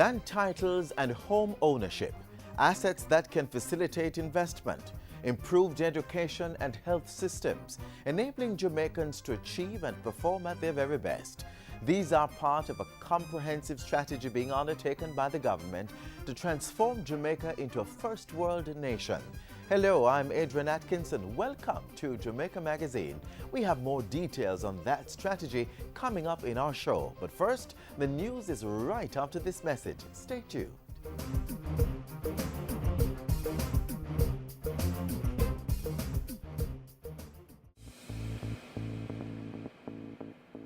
land titles and home ownership, assets that can facilitate investment, improved education and health systems, enabling Jamaicans to achieve and perform at their very best. These are part of a comprehensive strategy being undertaken by the government to transform Jamaica into a first world nation. Hello, I'm Adrian Atkinson. Welcome to Jamaica Magazine. We have more details on that strategy coming up in our show. But first, the news is right after this message. Stay tuned.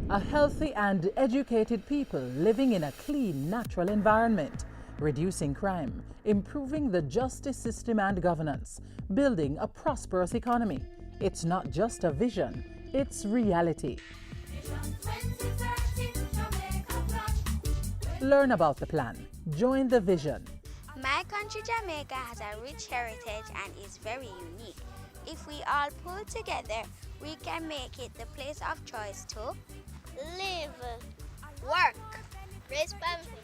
A healthy and educated people living in a clean, natural environment, reducing crime, improving the justice system and governance, building a prosperous economy. It's not just a vision, it's reality. Learn about the plan. Join the vision. My country, Jamaica, has a rich heritage and is very unique. If we all pull together, we can make it the place of choice to live, work, raise family,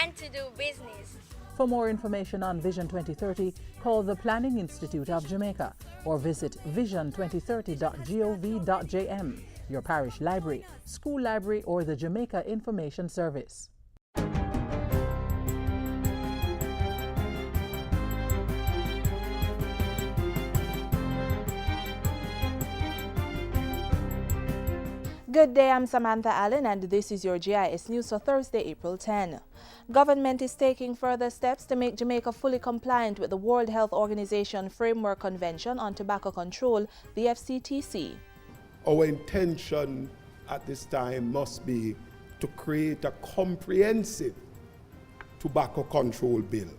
and to do business. For more information on Vision 2030, call the Planning Institute of Jamaica or visit vision2030.gov.jm, your parish library, school library, or the Jamaica Information Service. Good day, I'm Samantha Allen and this is your GIS News for Thursday, April 10. Government is taking further steps to make Jamaica fully compliant with the World Health Organization Framework Convention on Tobacco Control, the FCTC. Our intention at this time must be to create a comprehensive tobacco control bill.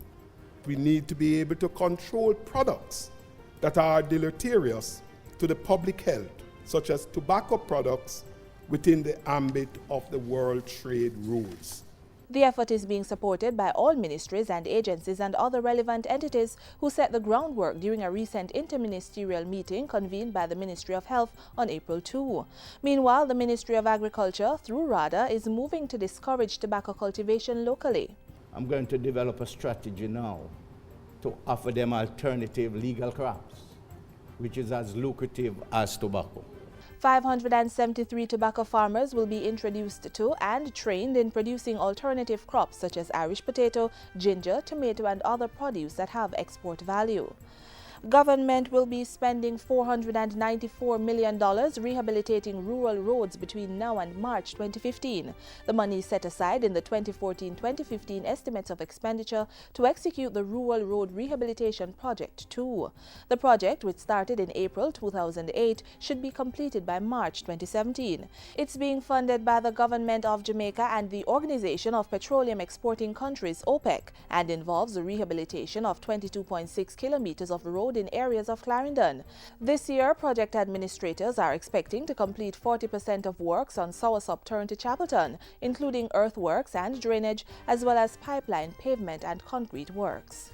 We need to be able to control products that are deleterious to the public health, such as tobacco products, within the ambit of the World Trade Rules. The effort is being supported by all ministries and agencies and other relevant entities who set the groundwork during a recent interministerial meeting convened by the Ministry of Health on April 2. Meanwhile, the Ministry of Agriculture, through RADA, is moving to discourage tobacco cultivation locally. I'm going to develop a strategy now to offer them alternative legal crops, which is as lucrative as tobacco. 573 tobacco farmers will be introduced to and trained in producing alternative crops such as Irish potato, ginger, tomato, and other produce that have export value. Government will be spending $494 million rehabilitating rural roads between now and March 2015. The money is set aside in the 2014-2015 estimates of expenditure to execute the Rural Road Rehabilitation Project 2. The project, which started in April 2008, should be completed by March 2017. It's being funded by the Government of Jamaica and the Organization of Petroleum Exporting Countries, OPEC, and involves the rehabilitation of 22.6 kilometers of road in areas of Clarendon. This year, project administrators are expecting to complete 40% of works on Soursop Turn to Chapelton, including earthworks and drainage, as well as pipeline, pavement, and concrete works.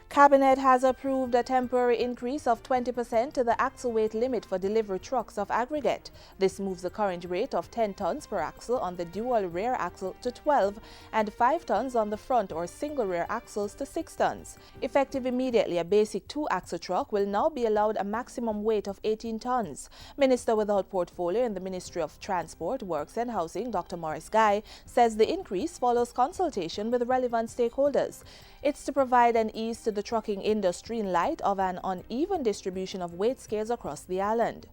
Cabinet has approved a temporary increase of 20% to the axle weight limit for delivery trucks of aggregate. This moves the current rate of 10 tons per axle on the dual rear axle to 12 and 5 tons on the front or single rear axles to 6 tons. Effective immediately, a basic 2-axle truck will now be allowed a maximum weight of 18 tons. Minister without portfolio in the Ministry of Transport, Works and Housing, Dr. Morris Guy, says the increase follows consultation with relevant stakeholders. It's to provide an ease to the trucking industry in light of an uneven distribution of weight scales across the island.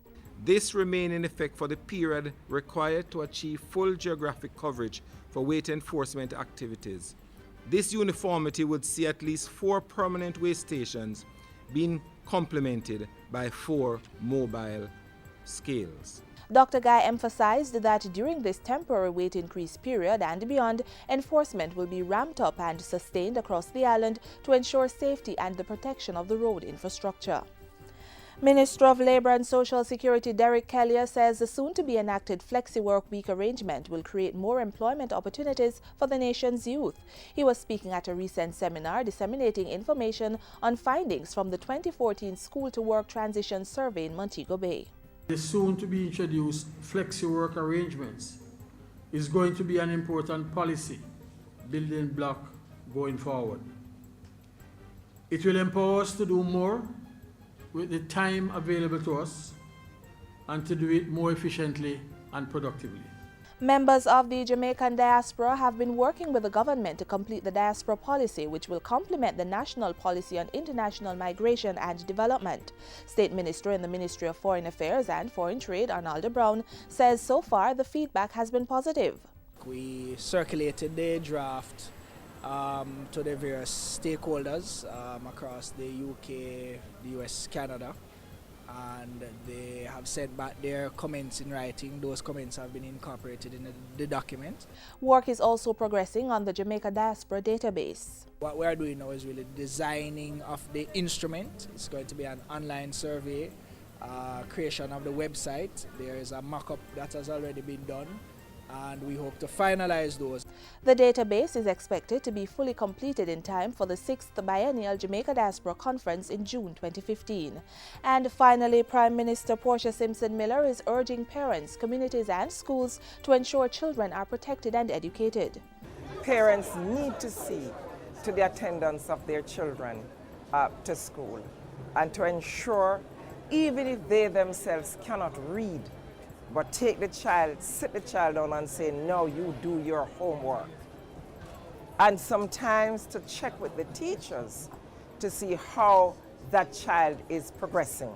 This remains in effect for the period required to achieve full geographic coverage for weight enforcement activities. This uniformity would see at least 4 permanent weigh stations being complemented by 4 mobile scales. Dr. Guy emphasized that during this temporary weight increase period and beyond, enforcement will be ramped up and sustained across the island to ensure safety and the protection of the road infrastructure. Minister of Labour and Social Security Derek Kellier says the soon-to-be enacted Flexi Work Week arrangement will create more employment opportunities for the nation's youth. He was speaking at a recent seminar disseminating information on findings from the 2014 School-to-Work Transition Survey in Montego Bay. The soon-to-be introduced Flexi Work arrangements is going to be an important policy building block going forward. It will empower us to do more with the time available to us and to do it more efficiently and productively. Members of the Jamaican diaspora have been working with the government to complete the diaspora policy, which will complement the national policy on international migration and development. State Minister in the Ministry of Foreign Affairs and Foreign Trade, Arnaldo Brown, says so far the feedback has been positive. We circulated the draft to the various stakeholders across the UK, the US, Canada, and they have sent back their comments in writing. Those comments have been incorporated in the document. Work is also progressing on the Jamaica Diaspora database. What we are doing now is really designing of the instrument. It's going to be an online survey, creation of the website. There is a mock-up that has already been done, and we hope to finalize those. The database is expected to be fully completed in time for the 6th Biennial Jamaica Diaspora Conference in June 2015. And finally, Prime Minister Portia Simpson Miller is urging parents, communities and schools to ensure children are protected and educated. Parents need to see to the attendance of their children to school, and to ensure, even if they themselves cannot read, but take the child, sit the child down and say, no, you do your homework. And sometimes to check with the teachers to see how that child is progressing.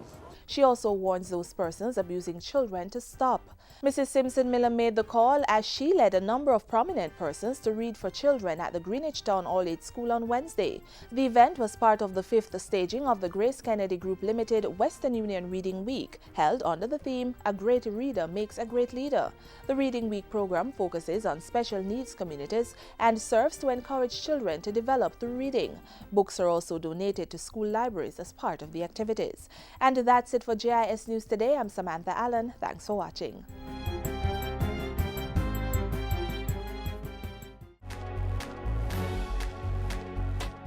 She also warns those persons abusing children to stop. Mrs. Simpson Miller made the call as she led a number of prominent persons to read for children at the Greenwich Town All-Age School on Wednesday. The event was part of the 5th staging of the Grace Kennedy Group Limited Western Union Reading Week, held under the theme, A Great Reader Makes a Great Leader. The Reading Week program focuses on special needs communities and serves to encourage children to develop through reading. Books are also donated to school libraries as part of the activities. And that's it for JIS News Today. I'm Samantha Allen. Thanks for watching.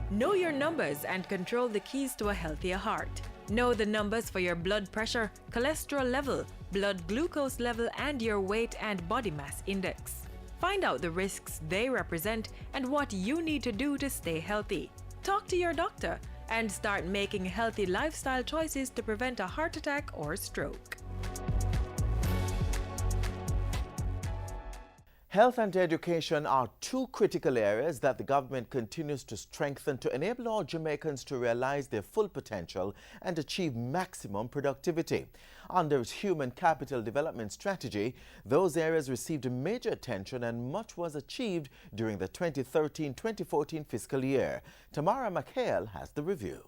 Know your numbers and control the keys to a healthier heart. Know the numbers for your blood pressure, cholesterol level, blood glucose level, and your weight and body mass index. Find out the risks they represent and what you need to do to stay healthy. Talk to your doctor and start making healthy lifestyle choices to prevent a heart attack or stroke. Health and education are two critical areas that the government continues to strengthen to enable all Jamaicans to realize their full potential and achieve maximum productivity. Under its Human Capital Development Strategy, those areas received major attention and much was achieved during the 2013-2014 fiscal year. Tamara McHale has the review.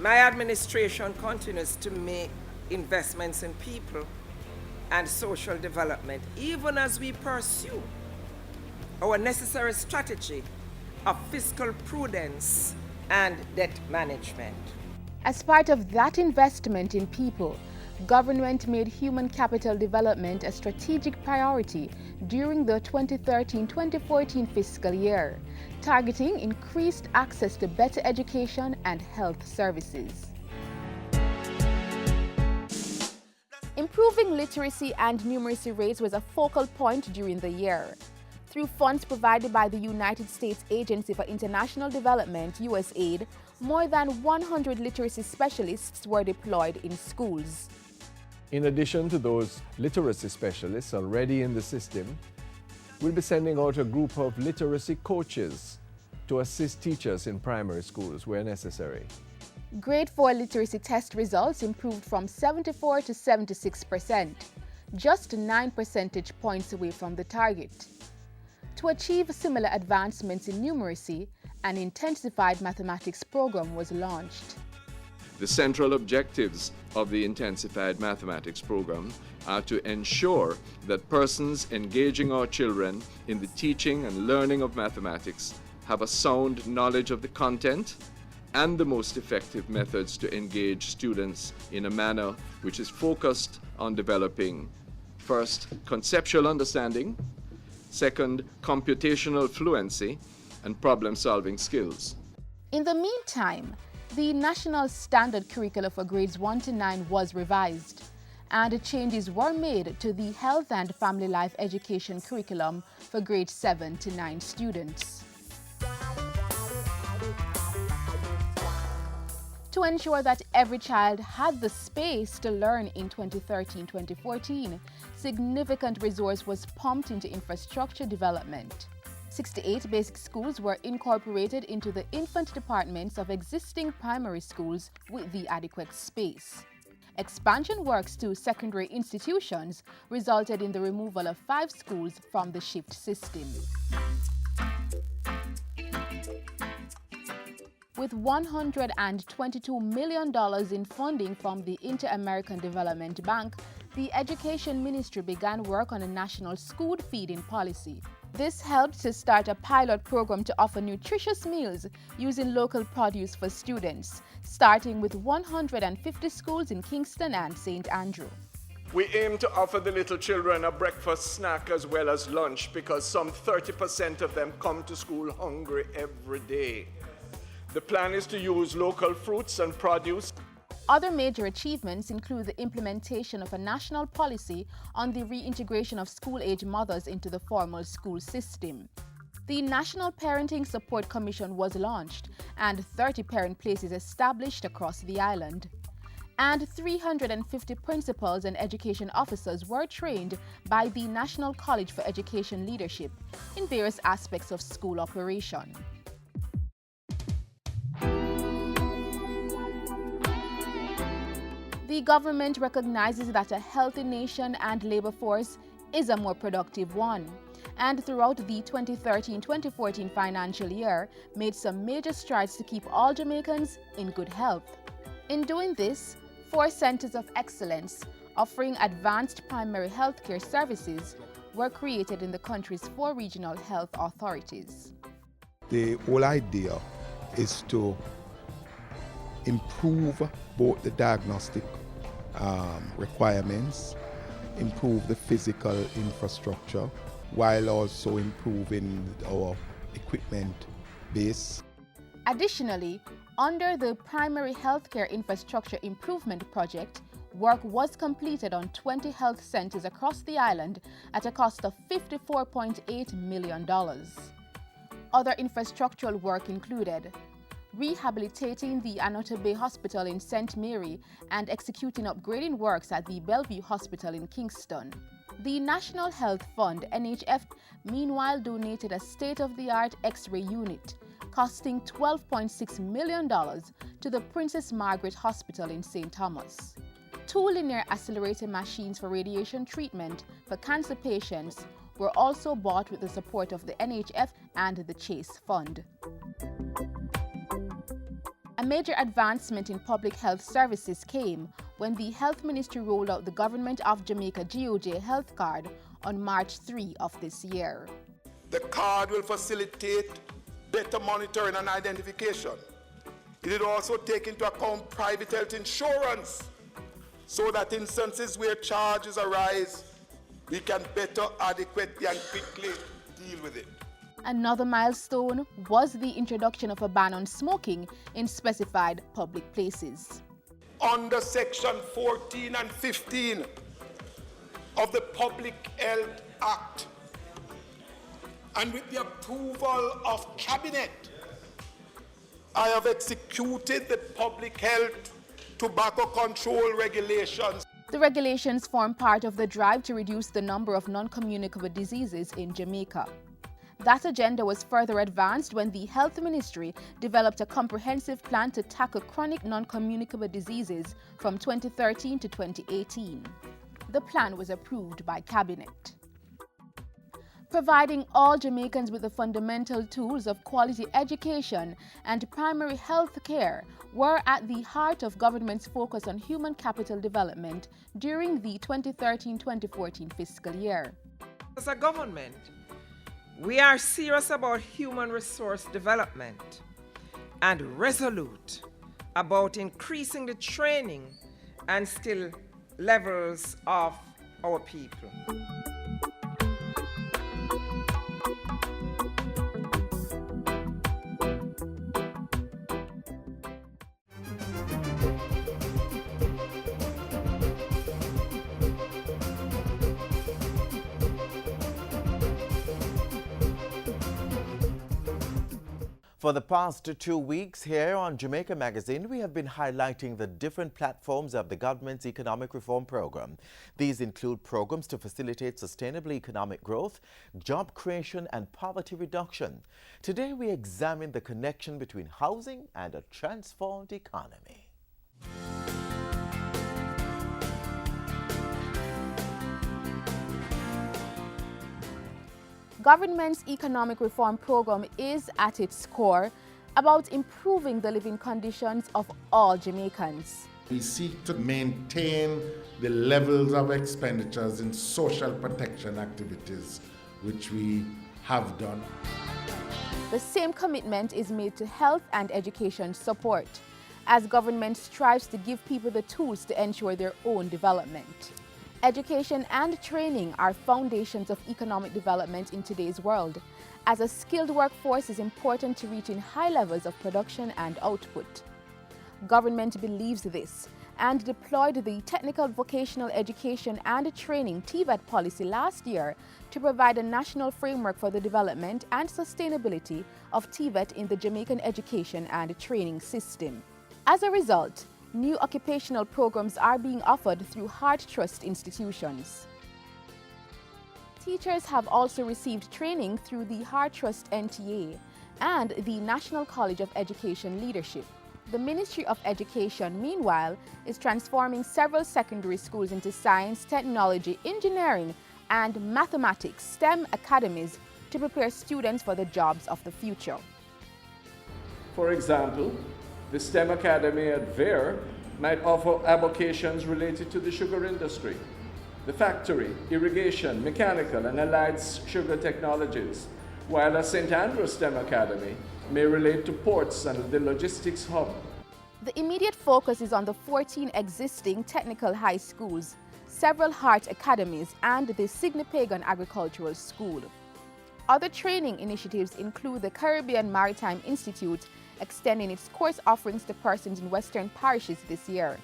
My administration continues to make investments in people and social development, even as we pursue our necessary strategy of fiscal prudence and debt management. As part of that investment in people, government made human capital development a strategic priority during the 2013-2014 fiscal year, targeting increased access to better education and health services. Improving literacy and numeracy rates was a focal point during the year. Through funds provided by the United States Agency for International Development, USAID, more than 100 literacy specialists were deployed in schools. In addition to those literacy specialists already in the system, we'll be sending out a group of literacy coaches to assist teachers in primary schools where necessary. Grade 4 literacy test results improved from 74% to 76%, just 9 percentage points away from the target. To achieve similar advancements in numeracy, an intensified mathematics program was launched. The central objectives of the intensified mathematics program are to ensure that persons engaging our children in the teaching and learning of mathematics have a sound knowledge of the content and the most effective methods to engage students in a manner which is focused on developing, first, conceptual understanding, second, computational fluency, and problem-solving skills. In the meantime, the National Standard Curricula for grades 1 to 9 was revised. and changes were made to the health and family life education curriculum for grades 7 to 9 students. To ensure that every child had the space to learn in 2013-2014, significant resource was pumped into infrastructure development. 68 basic schools were incorporated into the infant departments of existing primary schools with the adequate space. Expansion works to secondary institutions resulted in the removal of 5 schools from the shift system. With $122 million in funding from the Inter-American Development Bank, the Education Ministry began work on a national school feeding policy. This helped to start a pilot program to offer nutritious meals using local produce for students, starting with 150 schools in Kingston and St. Andrew. We aim to offer the little children a breakfast snack as well as lunch because some 30% of them come to school hungry every day. The plan is to use local fruits and produce. Other major achievements include the implementation of a national policy on the reintegration of school-age mothers into the formal school system. The National Parenting Support Commission was launched and 30 parent places established across the island. And 350 principals and education officers were trained by the National College for Education Leadership in various aspects of school operation. The government recognizes that a healthy nation and labor force is a more productive one, and throughout the 2013-2014 financial year made some major strides to keep all Jamaicans in good health. In doing this, 4 centers of excellence offering advanced primary health care services were created in the country's 4 regional health authorities. The whole idea is to improve both the diagnostic requirements, improve the physical infrastructure, while also improving our equipment base. Additionally, under the Primary Healthcare Infrastructure Improvement Project, work was completed on 20 health centers across the island at a cost of $54.8 million. Other infrastructural work included rehabilitating the Anota Bay Hospital in St. Mary and executing upgrading works at the Bellevue Hospital in Kingston. The National Health Fund, NHF, meanwhile donated a state-of-the-art X-ray unit costing $12.6 million to the Princess Margaret Hospital in St. Thomas. 2 linear accelerator machines for radiation treatment for cancer patients were also bought with the support of the NHF and the Chase Fund. A major advancement in public health services came when the Health Ministry rolled out the Government of Jamaica GOJ Health Card on March 3 of this year. The card will facilitate better monitoring and identification. It will also take into account private health insurance so that instances where charges arise, we can better, adequately and quickly deal with it. Another milestone was the introduction of a ban on smoking in specified public places. Under Section 14 and 15 of the Public Health Act, and with the approval of Cabinet, I have executed the public health tobacco control regulations. The regulations form part of the drive to reduce the number of non-communicable diseases in Jamaica. That agenda was further advanced when the Health Ministry developed a comprehensive plan to tackle chronic non-communicable diseases from 2013 to 2018. The plan was approved by Cabinet. Providing all Jamaicans with the fundamental tools of quality education and primary health care were at the heart of government's focus on human capital development during the 2013-2014 fiscal year. As a government, we are serious about human resource development and resolute about increasing the training and skill levels of our people. For the past 2 weeks here on Jamaica Magazine, we have been highlighting the different platforms of the government's economic reform program. These include programs to facilitate sustainable economic growth, job creation and poverty reduction. Today we examine the connection between housing and a transformed economy. Government's economic reform program is, at its core, about improving the living conditions of all Jamaicans. We seek to maintain the levels of expenditures in social protection activities, which we have done. The same commitment is made to health and education support, as government strives to give people the tools to ensure their own development. Education and training are foundations of economic development in today's world, as a skilled workforce is important to reaching high levels of production and output. Government believes this and deployed the Technical Vocational Education and Training TVET policy last year to provide a national framework for the development and sustainability of TVET in the Jamaican education and training system. As a result, new occupational programs are being offered through Heart Trust institutions. Teachers have also received training through the Heart Trust NTA and the National College of Education Leadership. The Ministry of Education, meanwhile, is transforming several secondary schools into science, technology, engineering, and mathematics STEM academies to prepare students for the jobs of the future. For example, the STEM Academy at VER might offer avocations related to the sugar industry, the factory, irrigation, mechanical, and allied sugar technologies, while a St. Andrews STEM Academy may relate to ports and the logistics hub. The immediate focus is on the 14 existing technical high schools, several Heart academies, and the Signipagan Agricultural School. Other training initiatives include the Caribbean Maritime Institute extending its course offerings to persons in Western parishes this year,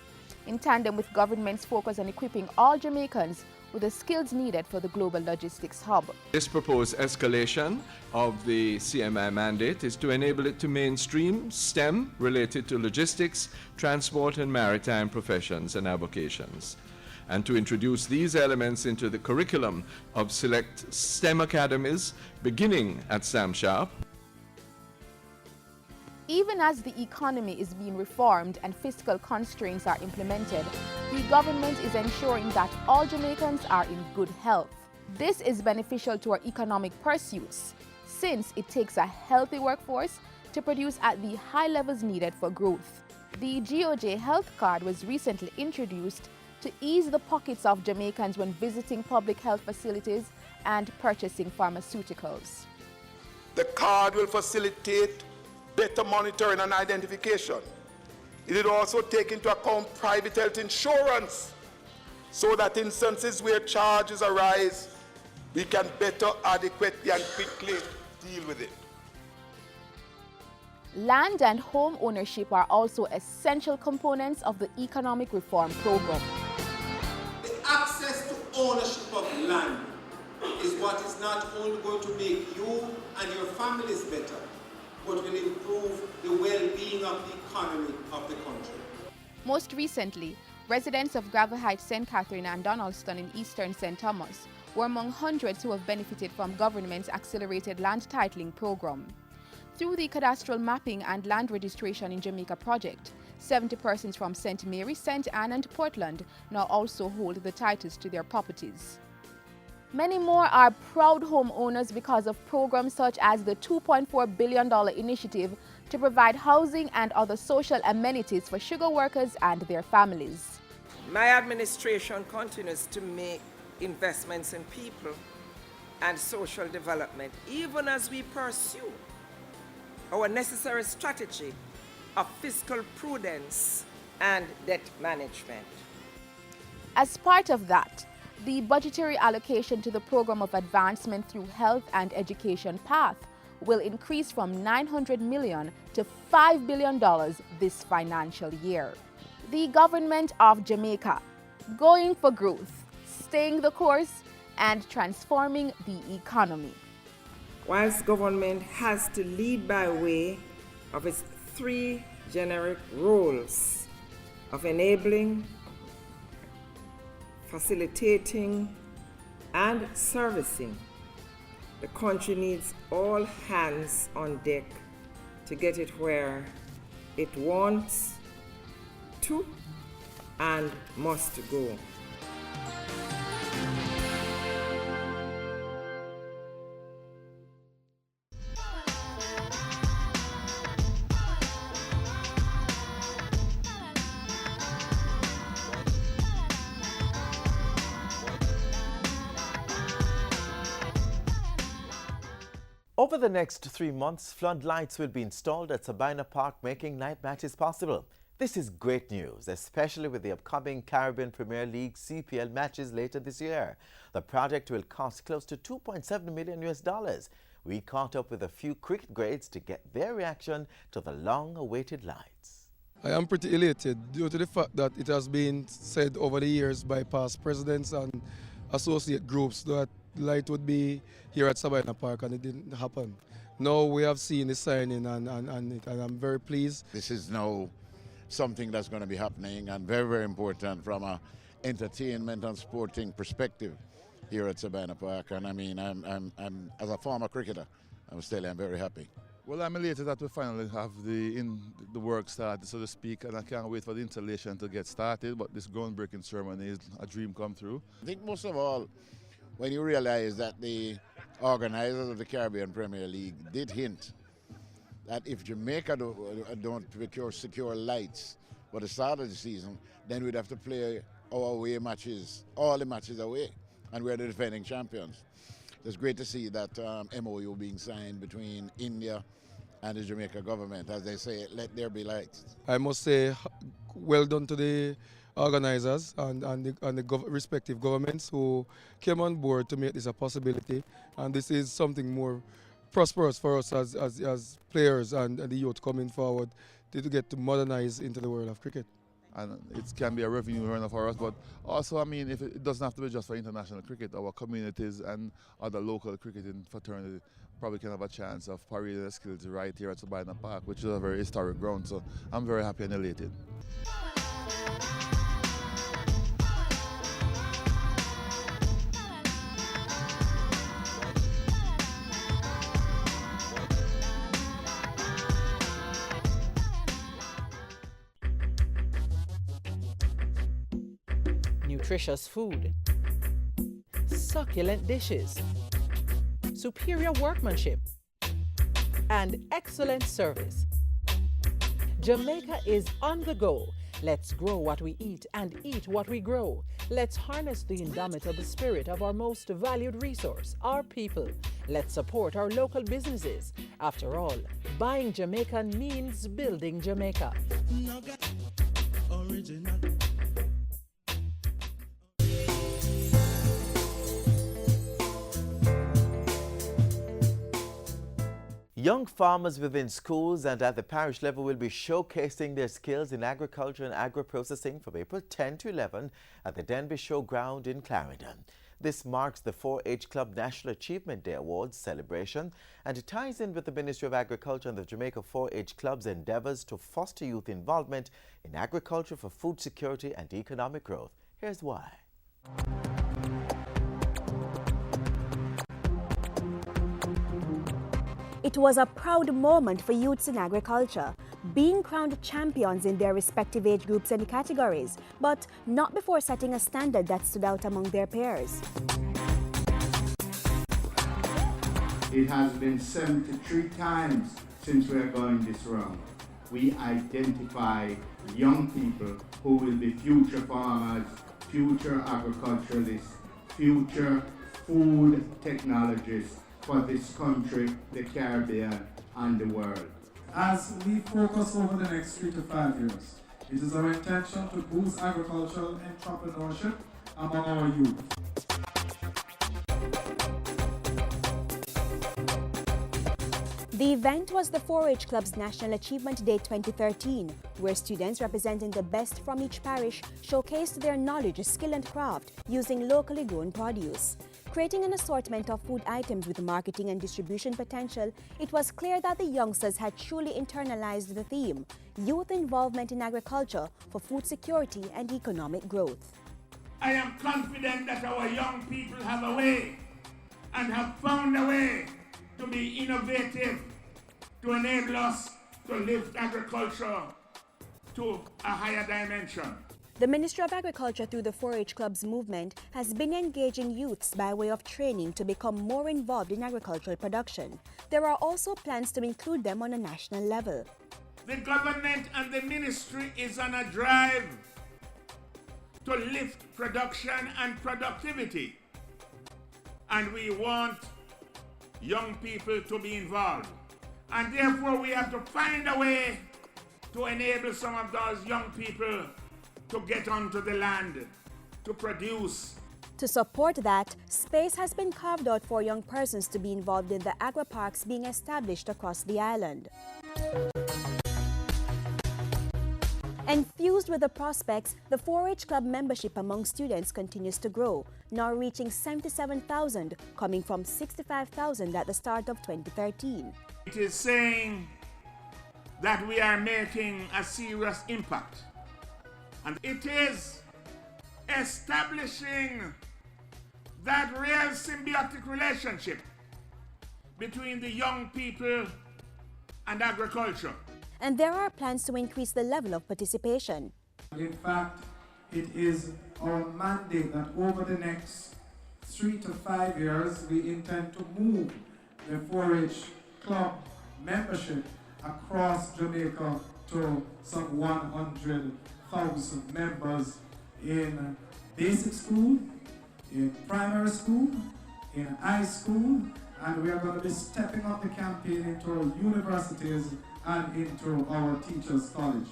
in tandem with government's focus on equipping all Jamaicans with the skills needed for the global logistics hub. This proposed escalation of the CMI mandate is to enable it to mainstream STEM related to logistics, transport and maritime professions and avocations, and to introduce these elements into the curriculum of select STEM academies beginning at Sam Sharp. Even as the economy is being reformed and fiscal constraints are implemented, the government is ensuring that all Jamaicans are in good health. This is beneficial to our economic pursuits, since it takes a healthy workforce to produce at the high levels needed for growth. The GOJ Health Card was recently introduced to ease the pockets of Jamaicans when visiting public health facilities and purchasing pharmaceuticals. The card will facilitate better monitoring and identification. It will also take into account private health insurance so that instances where charges arise, we can better, adequately and quickly deal with it. Land and home ownership are also essential components of the economic reform program. The access to ownership of land is what is not only going to make you and your families better, but will improve the well-being of the economy of the country. Most recently, residents of Gravel Heights, St. Catherine and Donaldston in eastern St. Thomas were among hundreds who have benefited from government's accelerated land titling program. Through the cadastral mapping and land registration in Jamaica project, 70 persons from St. Mary, St. Anne and Portland now also hold the titles to their properties. Many more are proud homeowners because of programs such as the $2.4 billion initiative to provide housing and other social amenities for sugar workers and their families. My administration continues to make investments in people and social development, even as we pursue our necessary strategy of fiscal prudence and debt management. As part of that, the budgetary allocation to the Program of Advancement through Health and Education PATH will increase from $900 million to $5 billion this financial year. The government of Jamaica, going for growth, staying the course, and transforming the economy. Whilst government has to lead by way of its three generic roles of enabling, facilitating, and servicing, the country needs all hands on deck to get it where it wants to and must go. Over the next 3 months, floodlights will be installed at Sabina Park, making night matches possible. This is great news, especially with the upcoming Caribbean Premier League CPL matches later this year. The project will cost close to $2.7 million US. We caught up with a few cricket greats to get their reaction to the long-awaited lights. I am pretty elated due to the fact that it has been said over the years by past presidents and associate groups that light would be here at Sabina Park, and it didn't happen. Now we have seen the signing and I'm very pleased. This is now something that's going to be happening and very, very important from a entertainment and sporting perspective here at Sabina Park. And I mean, I'm as a former cricketer, I must tell you, I'm very happy. Well, I'm elated that we finally have the work started, so to speak, and I can't wait for the installation to get started. But this groundbreaking ceremony is a dream come true. I think most of all, when you realize that the organizers of the Caribbean Premier League did hint that if Jamaica don't secure lights for the start of the season, then we'd have to play our away matches, all the matches away, and we're the defending champions. It's great to see that MOU being signed between India and the Jamaica government. As they say, let there be lights. I must say, well done to the organizers and the respective governments who came on board to make this a possibility. And this is something more prosperous for us as players and the youth coming forward to get to modernize into the world of cricket. And it can be a revenue earner for us, but also, I mean, if it doesn't have to be just for international cricket, our communities and other local cricketing fraternity probably can have a chance of parading their skills right here at Sabina Park, which is a very historic ground. So I'm very happy and elated. Nutritious food, succulent dishes, superior workmanship, and excellent service. Jamaica is on the go. Let's grow what we eat and eat what we grow. Let's harness the indomitable spirit of our most valued resource, our people. Let's support our local businesses. After all, buying Jamaican means building Jamaica. Original. Young farmers within schools and at the parish level will be showcasing their skills in agriculture and agro-processing from April 10 to 11 at the Denby Showground in Clarendon. This marks the 4-H Club National Achievement Day Awards celebration, and it ties in with the Ministry of Agriculture and the Jamaica 4-H Club's endeavours to foster youth involvement in agriculture for food security and economic growth. Here's why. It was a proud moment for youths in agriculture, being crowned champions in their respective age groups and categories, but not before setting a standard that stood out among their peers. It has been 73 times since we are going this round. We identify young people who will be future farmers, future agriculturalists, future food technologists, for this country, the Caribbean, and the world. As we focus over the next 3 to 5 years, it is our intention to boost agricultural entrepreneurship among our youth. The event was the 4-H Club's National Achievement Day 2013, where students representing the best from each parish showcased their knowledge, skill and craft using locally grown produce. creating an assortment of food items with marketing and distribution potential, it was clear that the youngsters had truly internalized the theme, Youth Involvement in Agriculture for Food Security and Economic Growth. I am confident that our young people have a way and have found a way to be innovative, to enable us to lift agriculture to a higher dimension. The Ministry of Agriculture through the 4-H Clubs movement has been engaging youths by way of training to become more involved in agricultural production. There are also plans to include them on a national level. The government and the ministry is on a drive to lift production and productivity. And we want young people to be involved. And therefore we have to find a way to enable some of those young people to get onto the land, to produce. To support that, space has been carved out for young persons to be involved in the agri-parks being established across the island. Enthused with the prospects, the 4-H Club membership among students continues to grow, now reaching 77,000, coming from 65,000 at the start of 2013. It is saying that we are making a serious impact. And it is establishing that real symbiotic relationship between the young people and agriculture. And there are plans to increase the level of participation. In fact, it is our mandate that over the next 3 to 5 years, we intend to move the 4-H Club membership across Jamaica to some 100,000 members in basic school, in primary school, in high school, and we are going to be stepping up the campaign into our universities and into our teachers' college.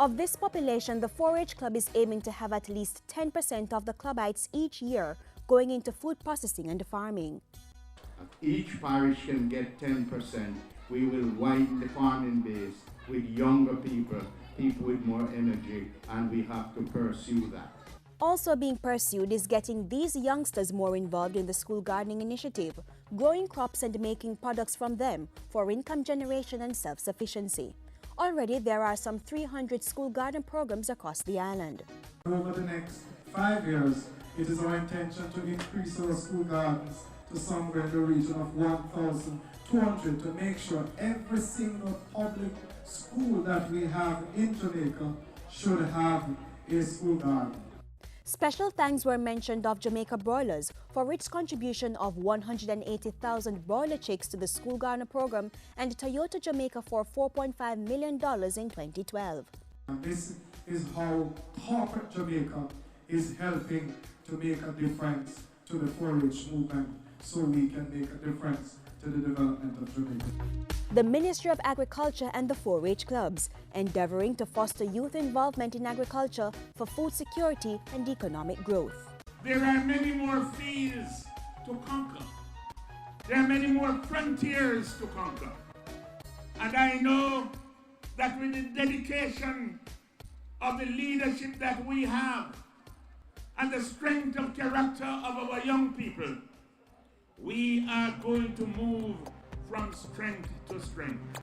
Of this population, the 4-H Club is aiming to have at least 10% of the clubites each year going into food processing and farming. If each parish can get 10%, we will widen the farming base with younger people, people with more energy, and we have to pursue that. Also being pursued is getting these youngsters more involved in the school gardening initiative, growing crops and making products from them for income generation and self-sufficiency. Already there are some 300 school garden programs across the island. Over the next 5 years, it is our intention to increase our school gardens to somewhere in the region of 1,200 to make sure every single public school that we have in Jamaica should have a school garden. Special thanks were mentioned of Jamaica Broilers for its contribution of 180,000 broiler chicks to the school garden program and Toyota Jamaica for $4.5 million in 2012. And this is how corporate Jamaica is helping to make a difference to the 4-H movement so we can make a difference to the development of Jamaica. The Ministry of Agriculture and the 4-H Clubs, endeavoring to foster youth involvement in agriculture for food security and economic growth. There are many more fields to conquer. There are many more frontiers to conquer. And I know that with the dedication of the leadership that we have and the strength of character of our young people, we are going to move from strength to strength.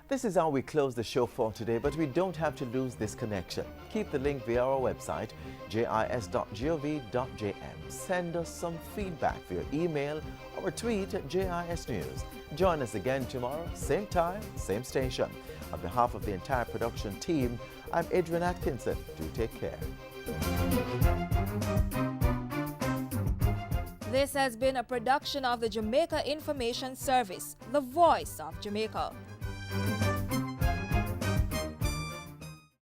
This is how we close the show for today, but we don't have to lose this connection. Keep the link via our website, jis.gov.jm. Send us some feedback via email or tweet at JIS News. Join us again tomorrow, same time, same station. On behalf of the entire production team, I'm Adrian Atkinson. Do take care. This has been a production of the Jamaica Information Service, the voice of Jamaica.